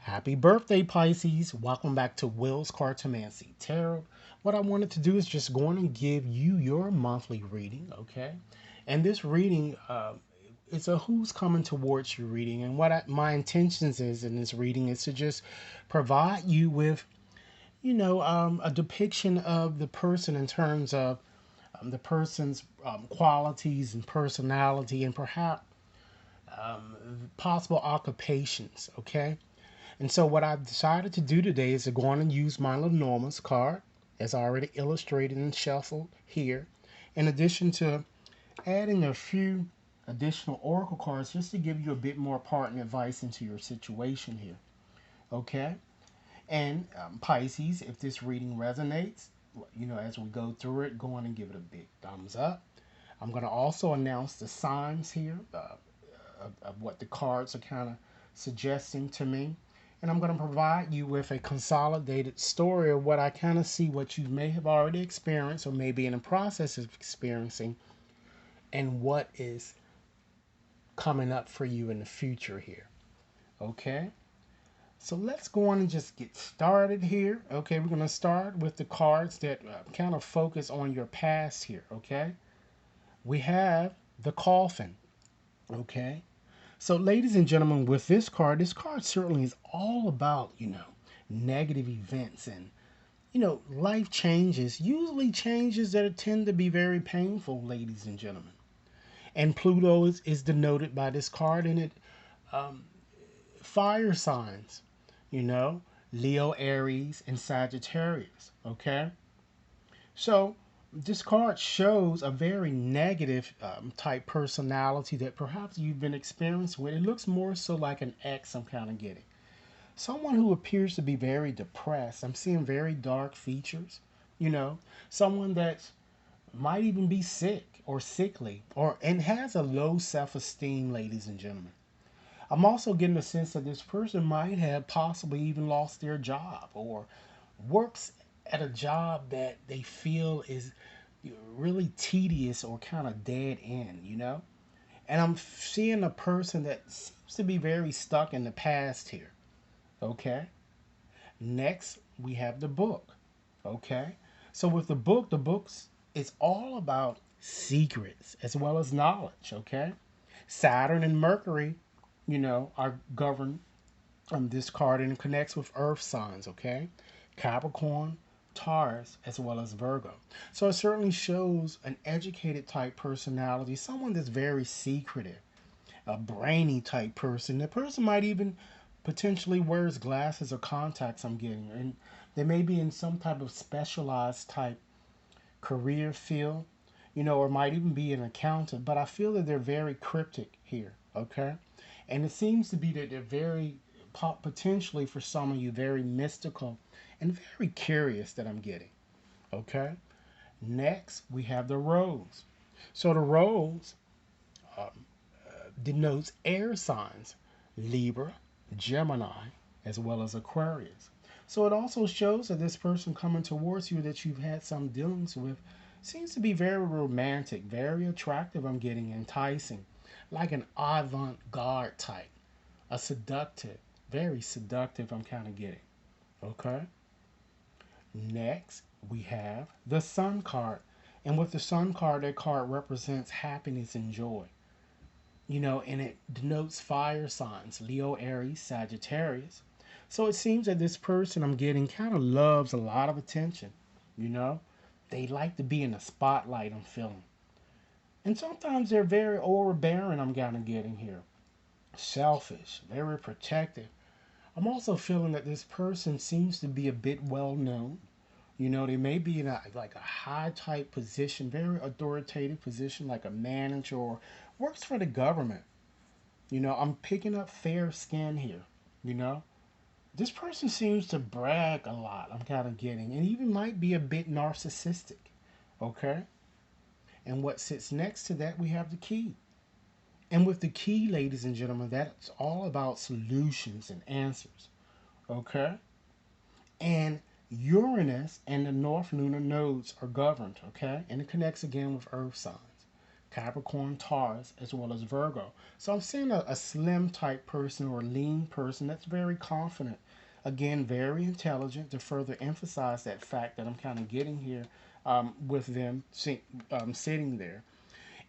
Happy birthday, Pisces. Welcome back to Will's Cartomancy Tarot. What I wanted to do is just go on and give you your monthly reading, okay? And this reading, it's a who's coming towards you reading. And my intentions is in this reading is to just provide you with, a depiction of the person in terms of the person's qualities and personality and perhaps possible occupations, okay? And so what I've decided to do today is to go on and use my Lenormand's card as already illustrated and shuffled here. In addition to adding a few additional oracle cards just to give you a bit more partner advice into your situation here. Okay? And Pisces, if this reading resonates, as we go through it, go on and give it a big thumbs up. I'm going to also announce the signs here of what the cards are kind of suggesting to me. And I'm going to provide you with a consolidated story of what I kind of see what you may have already experienced or maybe in the process of experiencing and what is coming up for you in the future here. Okay? So let's go on and just get started here. Okay, we're going to start with the cards that kind of focus on your past here. Okay? We have the coffin. Okay? So, ladies and gentlemen, with this card certainly is all about, negative events and, life changes, usually changes that tend to be very painful, ladies and gentlemen. And Pluto is denoted by this card, and it fire signs, you know, Leo, Aries, and Sagittarius, okay? So, this card shows a very negative type personality that perhaps you've been experiencing with. It looks more so like an ex I'm kind of getting. Someone who appears to be very depressed. I'm seeing very dark features, someone that might even be sick or sickly or and has a low self-esteem, ladies and gentlemen. I'm also getting a sense that this person might have possibly even lost their job or works at a job that they feel is really tedious or kind of dead end. And I'm seeing a person that seems to be very stuck in the past here. Okay. Next, we have the book. Okay. So with the books, it's all about secrets as well as knowledge. Okay. Saturn and Mercury, are governed on this card and it connects with earth signs. Okay. Capricorn, Taurus, as well as Virgo. So it certainly shows an educated type personality, someone that's very secretive, a brainy type person. The person might even potentially wears glasses or contacts, I'm getting. And they may be in some type of specialized type career field, or might even be an accountant. But I feel that they're very cryptic here, okay? And it seems to be that they're very, potentially for some of you, very mystical and very curious that I'm getting, okay? Next, we have the rose. So the rose denotes air signs, Libra, Gemini, as well as Aquarius. So it also shows that this person coming towards you that you've had some dealings with seems to be very romantic, very attractive, I'm getting, enticing, like an avant-garde type, a seductive, very seductive, I'm kind of getting. Okay? Next, we have the Sun card. And with the Sun card, that card represents happiness and joy. And it denotes fire signs, Leo, Aries, Sagittarius. So it seems that this person I'm getting kind of loves a lot of attention. You know, they like to be in the spotlight, I'm feeling. And sometimes they're very overbearing, I'm kind of getting here. Selfish, very protective. I'm also feeling that this person seems to be a bit well known. They may be in like a high type position, very authoritative position, like a manager or works for the government. I'm picking up fair skin here. You know, this person seems to brag a lot. I'm kind of getting, and even might be a bit narcissistic. Okay, and what sits next to that, we have the key. And with the key, ladies and gentlemen, that's all about solutions and answers. Okay, and Uranus and the North lunar nodes are governed. Okay, and it connects again with Earth signs. Capricorn, Taurus, as well as Virgo. So I'm seeing a slim type person or lean person that's very confident. Again, very intelligent to further emphasize that fact that I'm kind of getting here with them sitting there.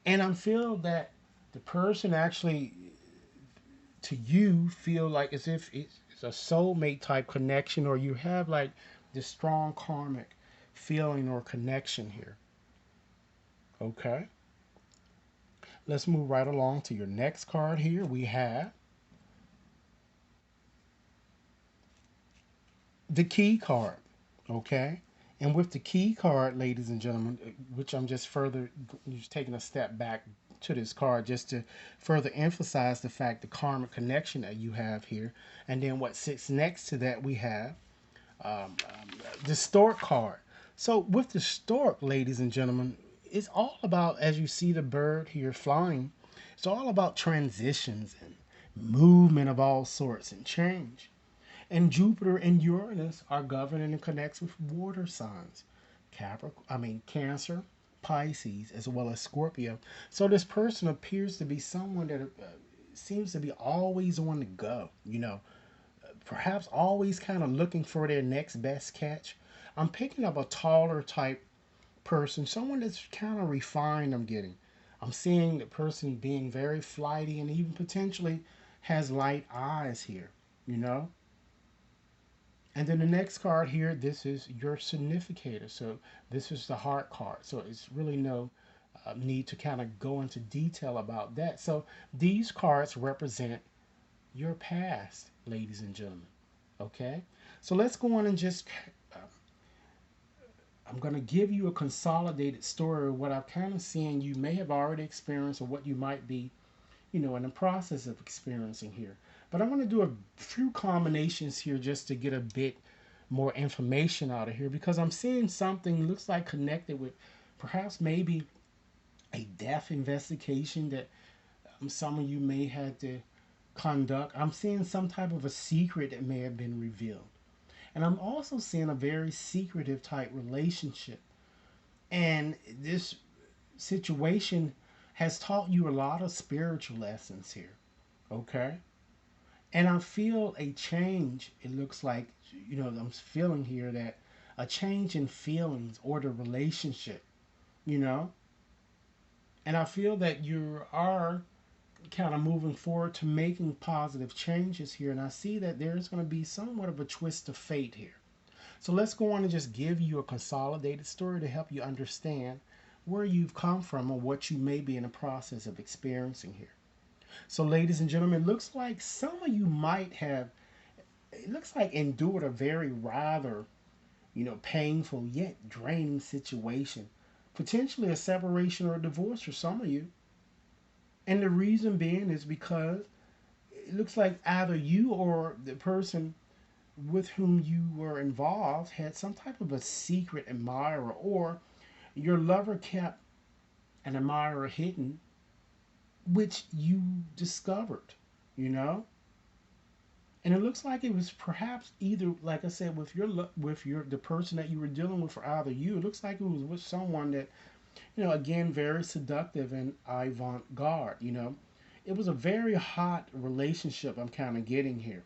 And I feel that the person actually, to you, feel like as if it's a soulmate type connection, or you have like this strong karmic feeling or connection here. Okay. Let's move right along to your next card here. We have the key card. Okay. And with the key card, ladies and gentlemen, which I'm just further just taking a step back to this card just to further emphasize the fact the karmic connection that you have here. And then what sits next to that, we have um, the stork card. So with the stork, ladies and gentlemen, it's all about, as you see the bird here flying, it's all about transitions and movement of all sorts and change. And Jupiter and Uranus are governed and connects with water signs, Cancer, Pisces, as well as Scorpio. So this person appears to be someone that seems to be always on the go. Perhaps always kind of looking for their next best catch. I'm picking up a taller type person, someone that's kind of refined. I'm seeing the person being very flighty and even potentially has light eyes here, you know. And then the next card here, this is your significator. So this is the heart card. So it's really no need to kind of go into detail about that. So these cards represent your past, ladies and gentlemen. Okay? So let's go on and just, I'm going to give you a consolidated story of what I've kind of seen you may have already experienced or what you might be, in the process of experiencing here. But I want to do a few combinations here just to get a bit more information out of here because I'm seeing something looks like connected with perhaps maybe a death investigation that some of you may have to conduct. I'm seeing some type of a secret that may have been revealed. And I'm also seeing a very secretive type relationship. And this situation has taught you a lot of spiritual lessons here. Okay? And I feel a change. It looks like, I'm feeling here that a change in feelings or the relationship, you know? And I feel that you are kind of moving forward to making positive changes here. And I see that there's going to be somewhat of a twist of fate here. So let's go on and just give you a consolidated story to help you understand where you've come from or what you may be in the process of experiencing here. So, ladies and gentlemen, it looks like some of you might have, it looks like endured a very rather, painful yet draining situation. Potentially a separation or a divorce for some of you. And the reason being is because it looks like either you or the person with whom you were involved had some type of a secret admirer, or your lover kept an admirer hidden, which you discovered, you know. And it looks like it was perhaps either, like I said, with your the person that you were dealing with, for either you. It looks like it was with someone that, again, very seductive and avant-garde. It was a very hot relationship. I'm kind of getting here.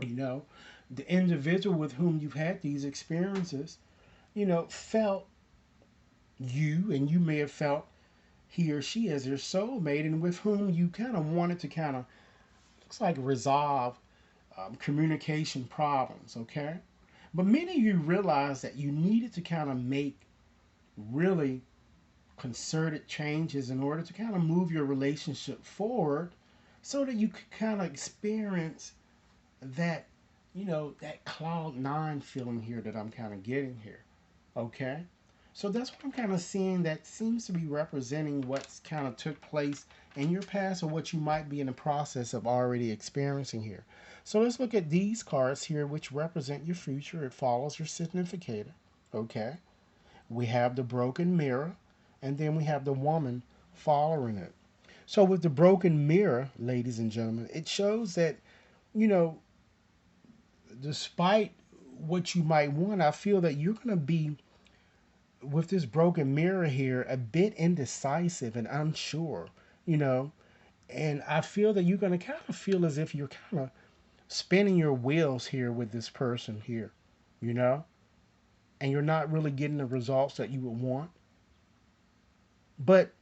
You know, the individual with whom you've had these experiences, felt you, and you may have felt he or she as your soulmate, and with whom you kind of wanted to kind of, looks like, resolve communication problems, okay? But many of you realized that you needed to kind of make really concerted changes in order to kind of move your relationship forward so that you could kind of experience that, that cloud 9 feeling here that I'm kind of getting here, okay? So that's what I'm kind of seeing that seems to be representing what's kind of took place in your past or what you might be in the process of already experiencing here. So let's look at these cards here, which represent your future. It follows your significator, okay? We have the broken mirror, and then we have the woman following it. So with the broken mirror, ladies and gentlemen, it shows that, you know, despite what you might want, I feel that you're going to be with this broken mirror here, a bit indecisive and unsure, you know. And I feel that you're going to kind of feel as if you're kind of spinning your wheels here with this person here, you know, and you're not really getting the results that you would want. But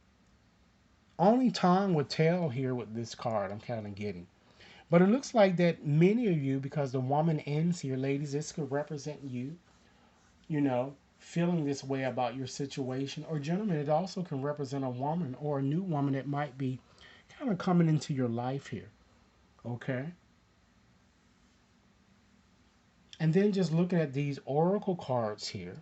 only time would tell here with this card I'm kind of getting. But it looks like that many of you, because the woman ends here, ladies, this could represent you, you know, feeling this way about your situation. Or, gentlemen, it also can represent a woman or a new woman that might be kind of coming into your life here. Okay. And then just looking at these oracle cards here,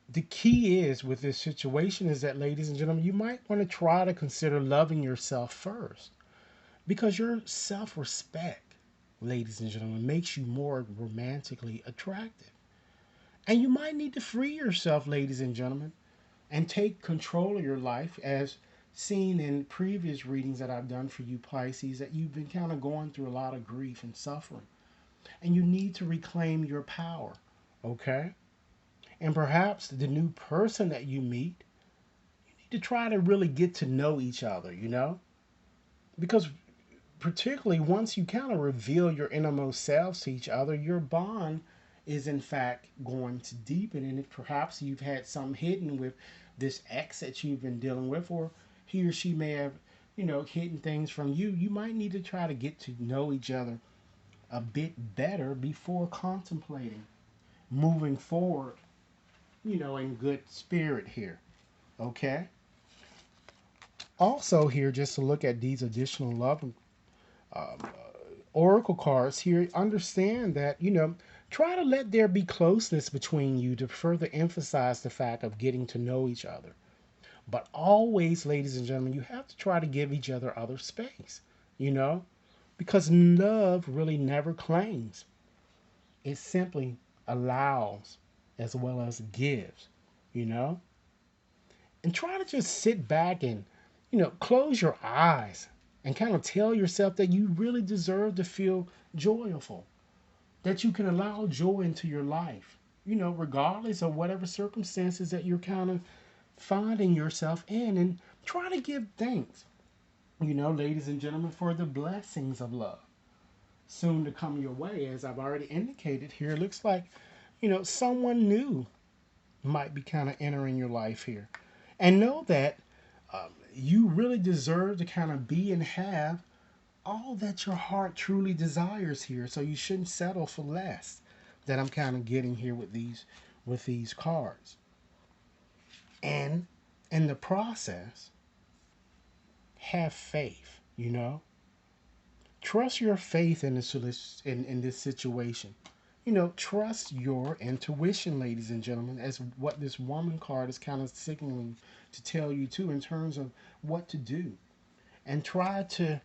the key is with this situation is that, ladies and gentlemen, you might want to try to consider loving yourself first, because your self-respect, ladies and gentlemen, makes you more romantically attractive. And you might need to free yourself, ladies and gentlemen, and take control of your life, as seen in previous readings that I've done for you, Pisces, that you've been kind of going through a lot of grief and suffering. And you need to reclaim your power, okay? And perhaps the new person that you meet, you need to try to really get to know each other, you know? Because particularly once you kind of reveal your innermost selves to each other, your bond is in fact going to deepen. And if perhaps you've had some hidden with this ex that you've been dealing with, or he or she may have, you know, hidden things from you, you might need to try to get to know each other a bit better before contemplating moving forward, you know, in good spirit here. Okay. Also, here, just to look at these additional love um, oracle cards here, understand that, you know, try to let there be closeness between you to further emphasize the fact of getting to know each other. But always, ladies and gentlemen, you have to try to give each other space, you know, because love really never claims, it simply allows as well as gives, you know. And try to just sit back and, you know, close your eyes and kind of tell yourself that you really deserve to feel joyful, that you can allow joy into your life, you know, regardless of whatever circumstances that you're kind of finding yourself in. And try to give thanks, you know, ladies and gentlemen, for the blessings of love soon to come your way. As I've already indicated here, it looks like, you know, someone new might be kind of entering your life here. And know that you really deserve to kind of be and have all that your heart truly desires here. So you shouldn't settle for less. That I'm kind of getting here with these cards. And in the process, have faith, you know. Trust your faith in this situation. You know, trust your intuition, ladies and gentlemen, as what this woman card is kind of signaling to tell you too, in terms of what to do. And try to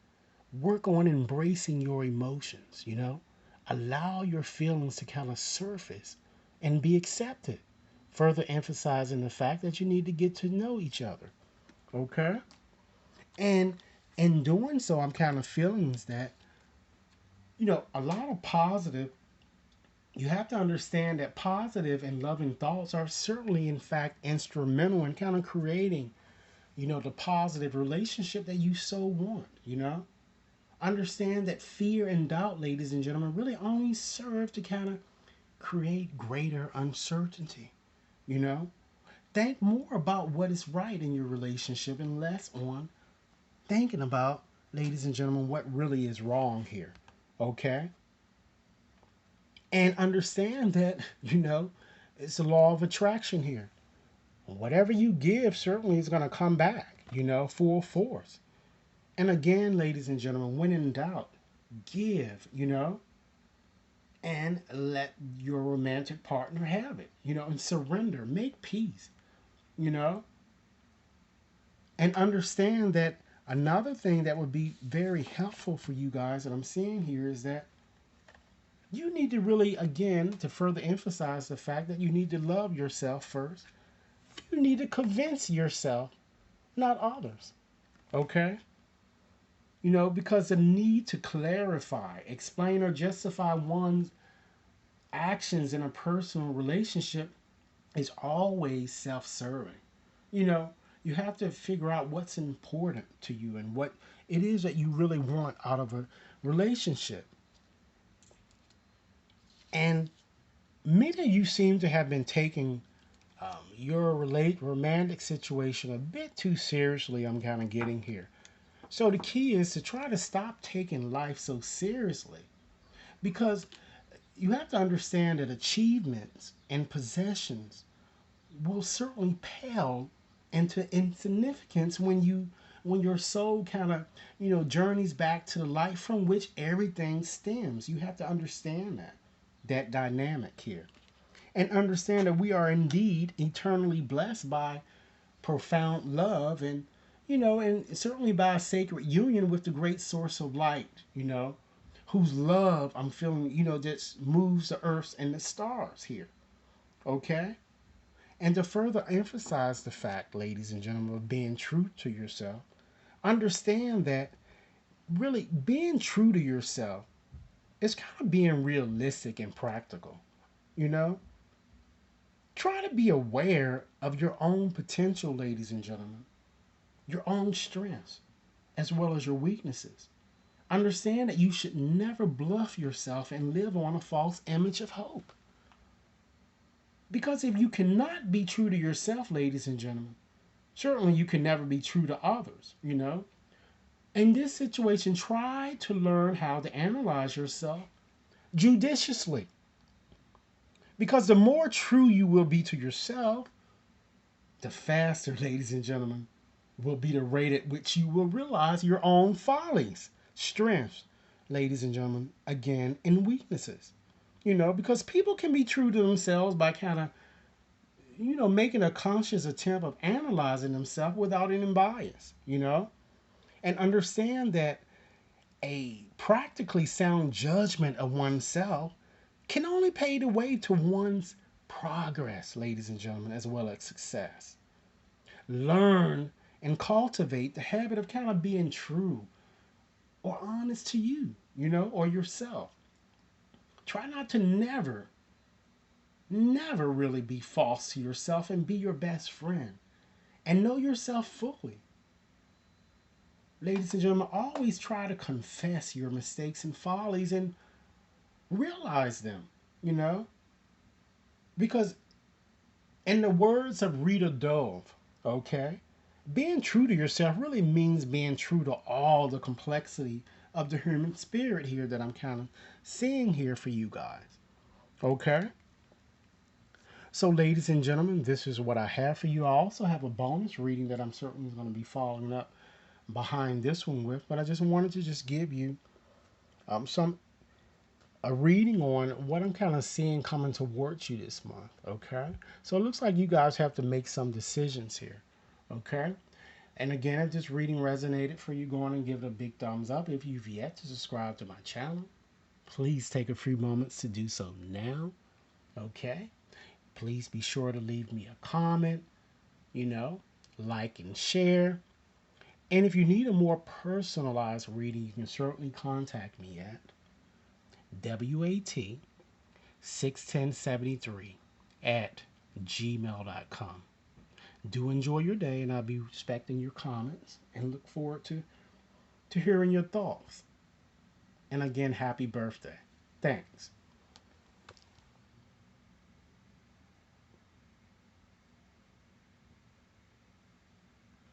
work on embracing your emotions, you know. Allow your feelings to kind of surface and be accepted. Further emphasizing the fact that you need to get to know each other. Okay? And in doing so, I'm kind of feeling is that, you know, a lot of positive, you have to understand that positive and loving thoughts are certainly, in fact, instrumental in kind of creating, you know, the positive relationship that you so want, you know. Understand that fear and doubt, ladies and gentlemen, really only serve to kind of create greater uncertainty, you know. Think more about what is right in your relationship and less on thinking about, ladies and gentlemen, what really is wrong here. Okay? And understand that, you know, it's the law of attraction here. Whatever you give certainly is going to come back, you know, full force. And again, ladies and gentlemen, when in doubt, give, you know, and let your romantic partner have it, you know, and surrender, make peace, you know, and understand that another thing that would be very helpful for you guys that I'm seeing here is that you need to really, again, to further emphasize the fact that you need to love yourself first. You need to convince yourself, not others. Okay? You know, because the need to clarify, explain, or justify one's actions in a personal relationship is always self-serving. You know, you have to figure out what's important to you and what it is that you really want out of a relationship. And many of you seem to have been taking your romantic situation a bit too seriously. I'm kind of getting here. So the key is to try to stop taking life so seriously, because you have to understand that achievements and possessions will certainly pale into insignificance when your soul kind of journeys back to the light from which everything stems. You have to understand that dynamic here, and understand that we are indeed eternally blessed by profound love, and certainly by a sacred union with the great source of light, whose love I'm feeling, just moves the earth and the stars here. Okay? And to further emphasize the fact, ladies and gentlemen, of being true to yourself, understand that really being true to yourself is kind of being realistic and practical. You know, try to be aware of your own potential, ladies and gentlemen, your own strengths, as well as your weaknesses. Understand that you should never bluff yourself and live on a false image of hope. Because if you cannot be true to yourself, ladies and gentlemen, certainly you can never be true to others. In this situation, try to learn how to analyze yourself judiciously. Because the more true you will be to yourself, the faster, ladies and gentlemen, will be the rate at which you will realize your own follies, strengths, ladies and gentlemen, again, and weaknesses. Because people can be true to themselves by kind of, making a conscious attempt of analyzing themselves without any bias, and understand that a practically sound judgment of oneself can only pave the way to one's progress, ladies and gentlemen, as well as success. Learn and cultivate the habit of kind of being true or honest to you, or yourself. Try not to never really be false to yourself, and be your best friend and know yourself fully. Ladies and gentlemen, always try to confess your mistakes and follies and realize them, you know? Because, in the words of Rita Dove, okay, being true to yourself really means being true to all the complexity of the human spirit here that I'm kind of seeing here for you guys, okay? So, ladies and gentlemen, this is what I have for you. I also have a bonus reading that I'm certainly going to be following up behind this one with, but I just wanted to just give you some a reading on what I'm kind of seeing coming towards you this month. Okay, so it looks like you guys have to make some decisions here. Okay, and again, if this reading resonated for you, go on and give it a big thumbs up. If you've yet to subscribe to my channel, please take a few moments to do so now. Okay, please be sure to leave me a comment, you know, like and share. And if you need a more personalized reading, you can certainly contact me at WAT61073 at gmail.com. Do enjoy your day, and I'll be expecting your comments and look forward to hearing your thoughts. And again, happy birthday. Thanks.